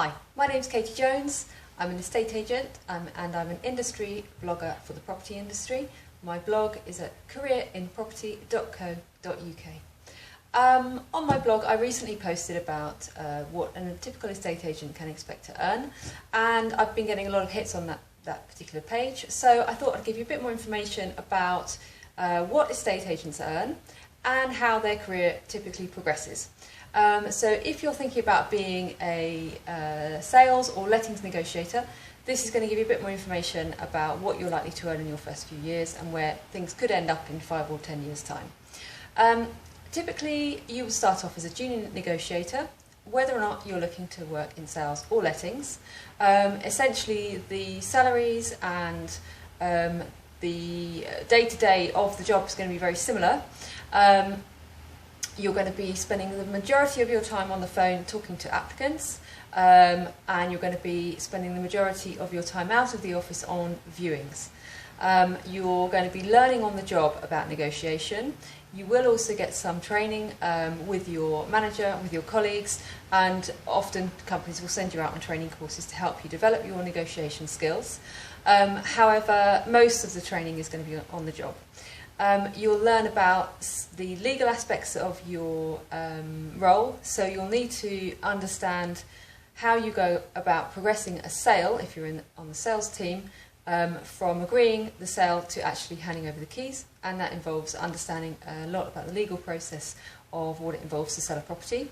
Hi, my name's Katie Jones. I'm an estate agent and I'm an industry blogger for the property industry. My blog is at careerinproperty.co.uk. On my blog I recently posted about what a typical estate agent can expect to earn, and I've been getting a lot of hits on that particular page, so I thought I'd give you a bit more information about what estate agents earn and how their career typically progresses. So if you're thinking about being a sales or lettings negotiator, this is going to give you a bit more information about what you're likely to earn in your first few years and where things could end up in 5 or 10 years' time. Typically, you will start off as a junior negotiator, whether or not you're looking to work in sales or lettings. Essentially, the salaries and the day-to-day of the job is going to be very similar. You're going to be spending the majority of your time on the phone talking to applicants, and you're going to be spending the majority of your time out of the office on viewings. You're going to be learning on the job about negotiation. You will also get some training with your manager, with your colleagues, and often companies will send you out on training courses to help you develop your negotiation skills. However, most of the training is going to be on the job. You'll learn about the legal aspects of your role, so you'll need to understand how you go about progressing a sale if you're on the sales team, from agreeing the sale to actually handing over the keys, and that involves understanding a lot about the legal process of what it involves to sell a property,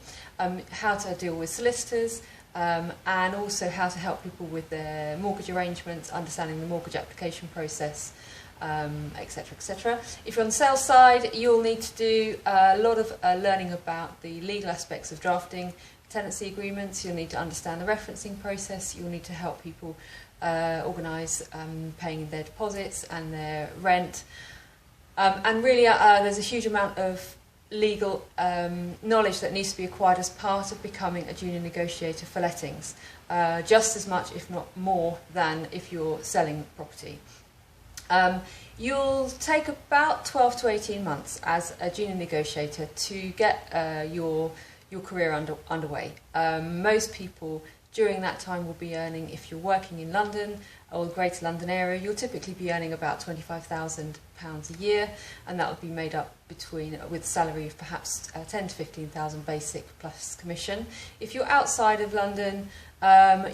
how to deal with solicitors, and also how to help people with their mortgage arrangements, understanding the mortgage application process, etc, etc. If you're on the sales side, you'll need to do a lot of learning about the legal aspects of drafting tenancy agreements. You'll need to understand the referencing process. You'll need to help people organise paying their deposits and their rent. And really there's a huge amount of legal knowledge that needs to be acquired as part of becoming a junior negotiator for lettings, just as much if not more than if you're selling property. You'll take about 12 to 18 months as a junior negotiator to get your career underway. Most people during that time will be earning, if you're working in London or the Greater London area, you'll typically be earning about £25,000 a year, and that will be made up with salary of perhaps 10 to 15,000 basic plus commission. If you're outside of London,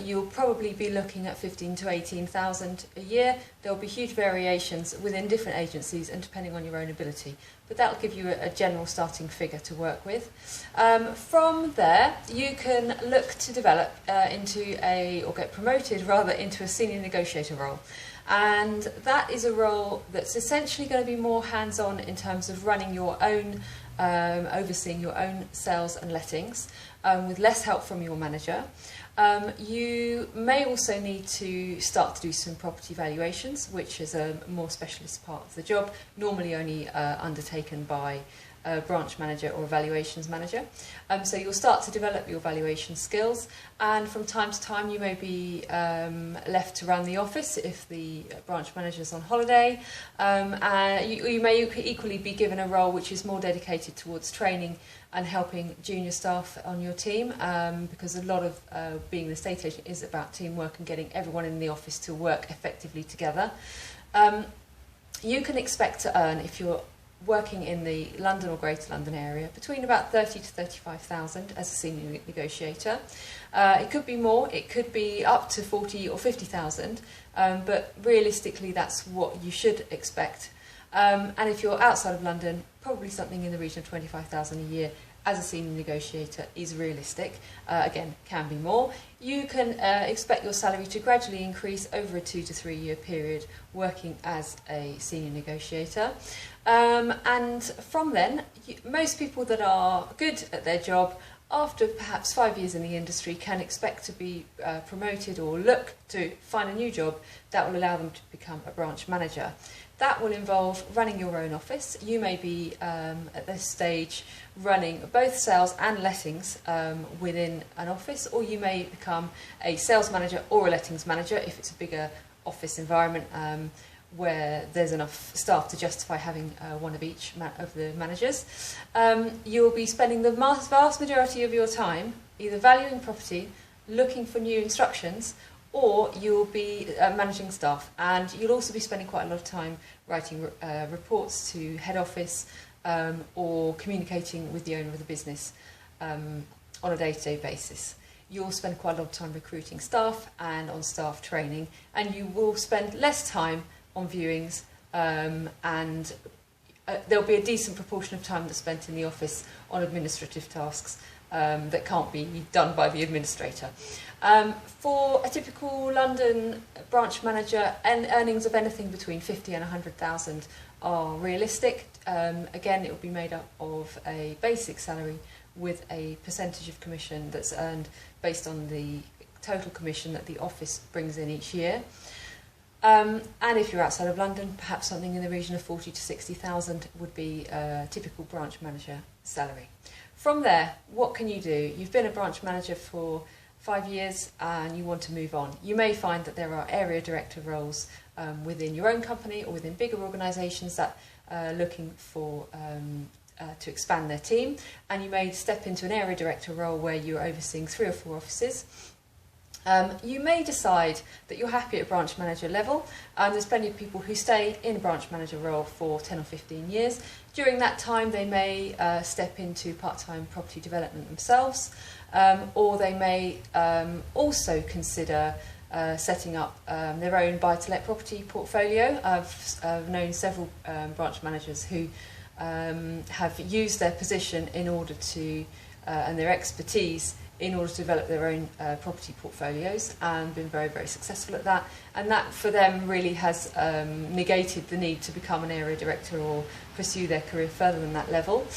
you'll probably be looking at 15 to 18,000 a year. There'll be huge variations within different agencies and depending on your own ability, but that'll give you a general starting figure to work with. From there, you can look to develop or get promoted rather into a senior negotiator role. And that is a role that's essentially going to be more hands-on in terms of running your own, overseeing your own sales and lettings, with less help from your manager. You may also need to start to do some property valuations, which is a more specialist part of the job, normally only undertaken by a branch manager or a valuations manager. So you'll start to develop your valuation skills, and from time to time you may be left to run the office if the branch manager is on holiday. You may equally be given a role which is more dedicated towards training and helping junior staff on your team, because a lot of being an estate agent is about teamwork and getting everyone in the office to work effectively together. You can expect to earn, if you're working in the London or Greater London area, between about 30 to 35,000 as a senior negotiator. It could be more, it could be up to 40 or 50,000, but realistically that's what you should expect. And if you're outside of London, probably something in the region of 25,000 a year as a senior negotiator is realistic. Again, can be more. You can expect your salary to gradually increase over a 2 to 3 year period working as a senior negotiator. And from then, most people that are good at their job after perhaps 5 years in the industry can expect to be promoted or look to find a new job that will allow them to become a branch manager. That will involve running your own office. You may be at this stage running both sales and lettings within an office, or you may become a sales manager or a lettings manager if it's a bigger office environment where there's enough staff to justify having one of each of the managers. You'll be spending the vast majority of your time either valuing property looking for new instructions, or you'll be managing staff, and you'll also be spending quite a lot of time writing reports to head office or communicating with the owner of the business on a day-to-day basis. You'll spend quite a lot of time recruiting staff and on staff training, and you will spend less time on viewings, and there'll be a decent proportion of time that's spent in the office on administrative tasks that can't be done by the administrator. For a typical London branch manager, earnings of anything between 50 and 100,000 are realistic. Again, it will be made up of a basic salary with a percentage of commission that's earned based on the total commission that the office brings in each year. And if you're outside of London, perhaps something in the region of 40 to 60,000 would be a typical branch manager salary. From there, what can you do? You've been a branch manager for 5 years and you want to move on. You may find that there are area director roles within your own company or within bigger organisations that are looking for to expand their team, and you may step into an area director role where you're overseeing 3 or 4 offices. You may decide that you're happy at branch manager level. There's plenty of people who stay in a branch manager role for 10 or 15 years. During that time they may step into part-time property development themselves, or they may also consider setting up their own buy-to-let property portfolio. I've known several branch managers who have used their position in order to, and their expertise in order to develop their own property portfolios, and been very, very successful at that. And that for them really has negated the need to become an area director or pursue their career further than that level.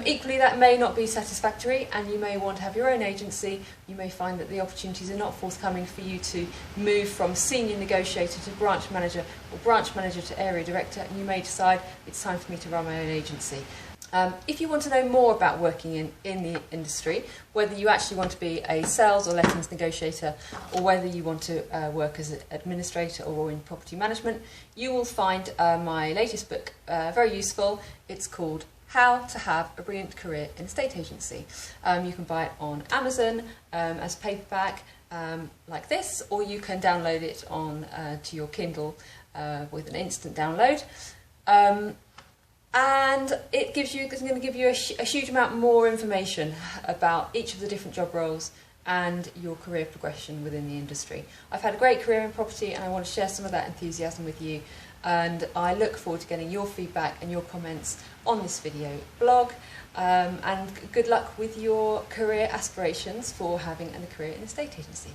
Equally, that may not be satisfactory, and you may want to have your own agency. You may find that the opportunities are not forthcoming for you to move from senior negotiator to branch manager, or branch manager to area director, and you may decide it's time for me to run my own agency. If you want to know more about working in the industry, whether you actually want to be a sales or lettings negotiator, or whether you want to work as an administrator or in property management, you will find my latest book very useful. It's called How to Have a Brilliant Career in a Estate Agency. You can buy it on Amazon as paperback like this, or you can download it on to your Kindle with an instant download. And it's going to give you a huge amount more information about each of the different job roles and your career progression within the industry. I've had a great career in property, and I want to share some of that enthusiasm with you. And I look forward to getting your feedback and your comments on this video blog. And good luck with your career aspirations for having a career in a estate agency.